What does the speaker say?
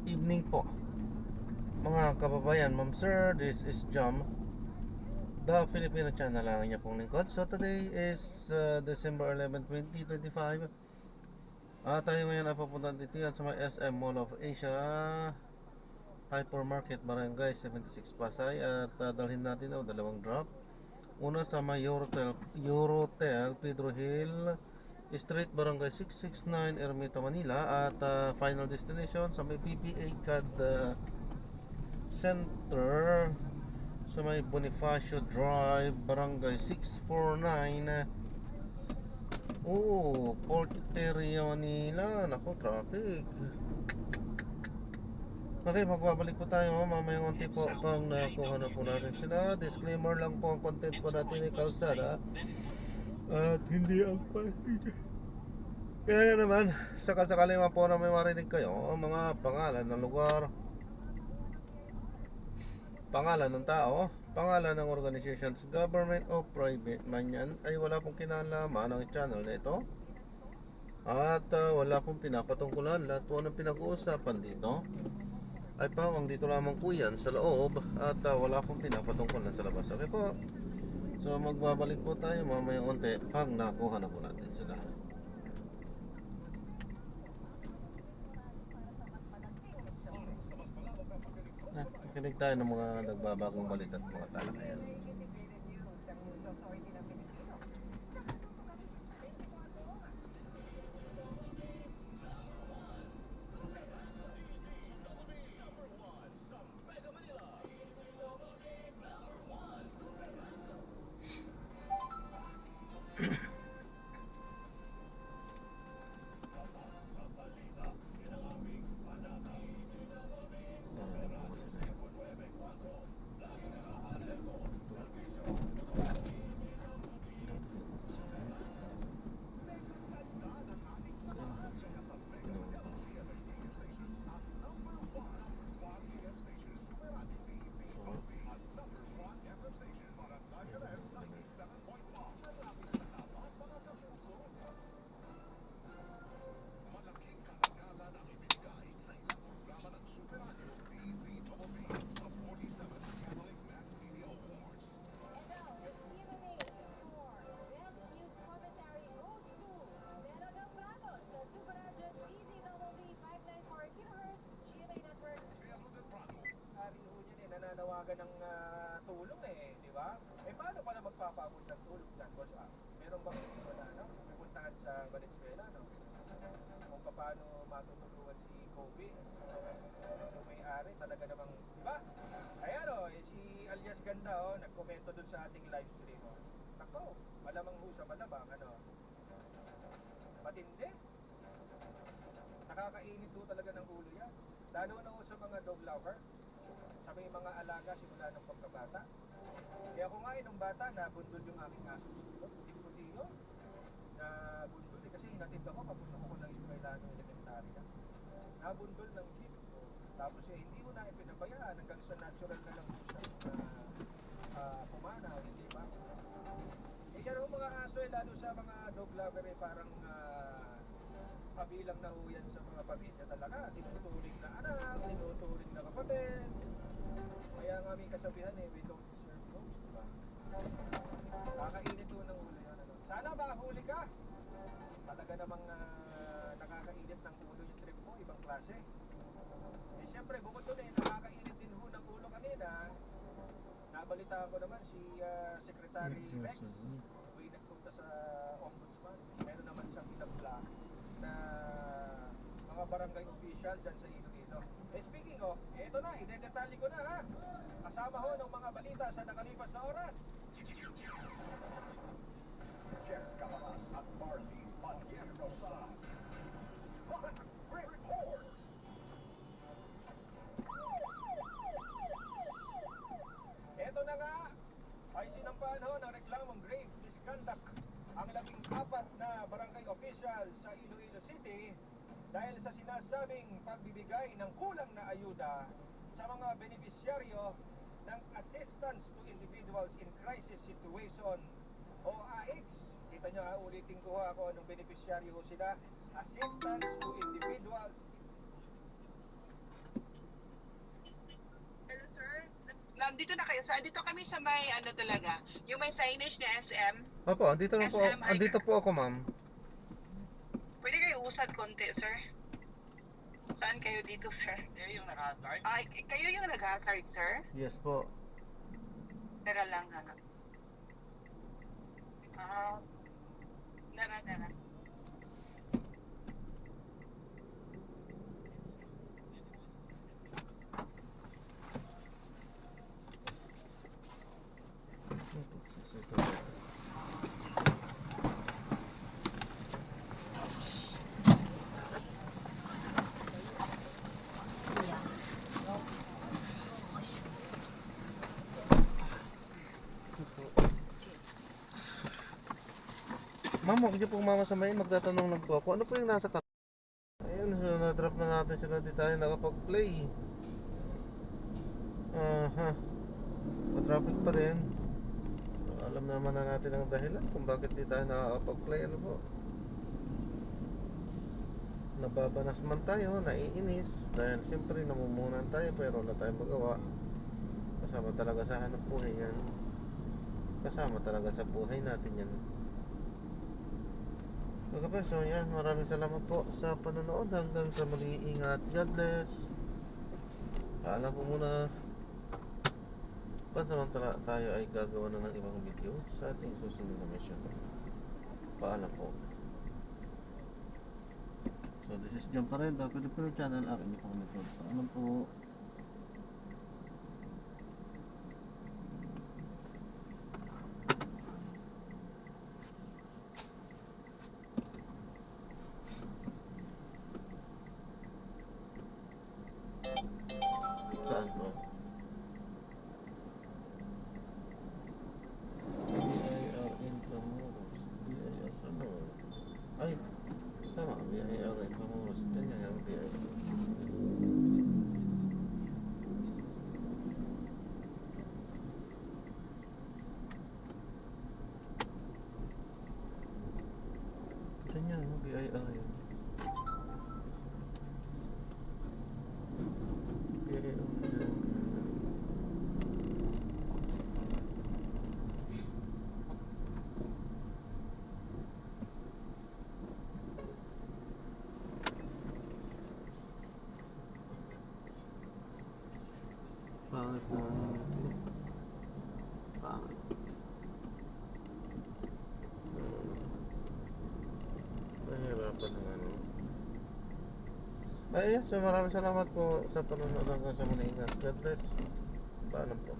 evening po mga kababayan, ma'am sir. This is Jam, the Filipino channel lang niya pong lingkod. So today is December 11, 2025. Tayo ngayon ay papunta dito yan sa may SM Mall of Asia Hypermarket, Barangay 76 Pasay. At dalhin natin dalawang drop. Una sa may Eurotel Pedro Hill Street, Barangay 669, Ermita, Manila. At final destination sa may PPA CAD Center sa may Bonifacio Drive, Barangay 649. Port area Manila. Naku, traffic. Okay, magbabalik po tayo mamayang unti po pang nakuha na po natin sila. Disclaimer lang po, ang content po natin ay kalsada at hindi ang pasig. Kaya naman, sakasakali man po na may marinig kayo ang mga pangalan ng lugar, pangalan ng tao, pangalan ng organizations, government o private man yan, ay wala pong kinalaman ang channel na ito. At wala pong pinapatungkulan. Lahat po ng pinag-uusapan dito ay pawang dito lamang po yan sa loob. At wala pong pinapatungkulan sa labas. Okay po. So magbabalik po tayo mamayang unti pag nakuha na po natin sila. Nakikinig tayo ng mga nagbabagong balita at mga talakayan. Nananawagan ng tulong di ba? Paano pala magpapaabot ng tulong dyan? Meron bang pupuntahan sa Valenzuela, kung paano matutulungan si Kobe? Yung may-ari talaga namang, di ba? Ayan si Alias Ganda nagkomento dun sa ating live stream. Nako, malamang sa malabang, matindi. Nakakainit talaga ng ulo yan. Lalo na sa mga dog lover, sa may mga alaga simula ng pagkabata. Kaya ako nga nung bata, nabundol yung aking aso. Puti-puti yun. Nabundol kasi hinatid ako, kapusok ako ng eskwela ng elementary. Nabundol ng jeep. Tapos hindi ko na ipinabayaan hanggang sa natural na lang siya pumanaw, hindi ba? Yan ang mga aso lalo sa mga dog lover parang kabilang na yan sa mga pamilya talaga. Tinuturing na anak, tinuturing na kapatid. Kaya nga may kasabihan we don't deserve those, diba? Nakakainit ng ulo yan. Sana mahuli ka. Talaga namang nakakainit ng ulo yung trip mo, ibang klase. Siyempre, bukod doon nakakainit din ng ulo kanina. Nabalita ko naman si Secretary Rex, may nagpunta sa Ombudsman. Meron naman siyang pinabla na mga barangay official dyan sa Iloilo. Speaking of, ito na, idedetalye ko na kasama ng mga balita sa nakalipas na oras. Jeff Camaras at Marcy Panyero sa Hot Report. Ito na nga, ay sinampahan ng reklamong grave misconduct ang 14 na barangay official sa Iloilo City dahil sa sinasabing pagbibigay ng kulang na ayuda sa mga benepisyaryo ng Assistance to Individuals in Crisis Situation o AICS. Kita nyo ulitin ko ako anong benepisyaryo sila. Assistance to Individuals dito na kayo. So, dito kami sa may, ano talaga, yung may signage ni SM. Opo, andito na po, SM andito po ako, ma'am. Pwede kayo usad konti, sir? Saan kayo dito, sir? Kayo yung naka-hazard? Ay, kayo yung nag-hazard, sir? Yes po. Tara lang, ha? Dara. Ma'am, huwag niyo pong mamasamayin, magtatanong lang po ako. Ano po yung nasa kanal? Ayun, so na-drop na natin sila, di tayo nakapag-play. Aha. Pa-traffic pa rin. So, alam naman na natin ang dahilan kung bakit di tayo nakakapag-play. Ano po? Nababanas man tayo, naiinis. Dahil siyempre namumunan tayo pero wala tayong magawa. Kasama talaga sa hanap buhay yan. Kasama talaga sa buhay natin yan. Okay, so yan, maraming salamat po sa panonood. Hanggang sa muli, ingat. God bless. Paalam po muna. Pansamantala tayo ay gagawa na ng ibang video sa ating susunod na mission. Paalam po. So this is John Parenda, Pilipino Channel. Akin niyo po kami po. Paalam po. Saan po? BIR Intramuros. BIR ano? Ay, tama. BIR Intramuros. Ganyan yung BIR. Ganyan, BIR yun. Pangit na pangit. Nahihirapan ng ano. Ay, so maraming salamat po sa panonood hanggang sa muli. Ingat. God bless. Paalam po.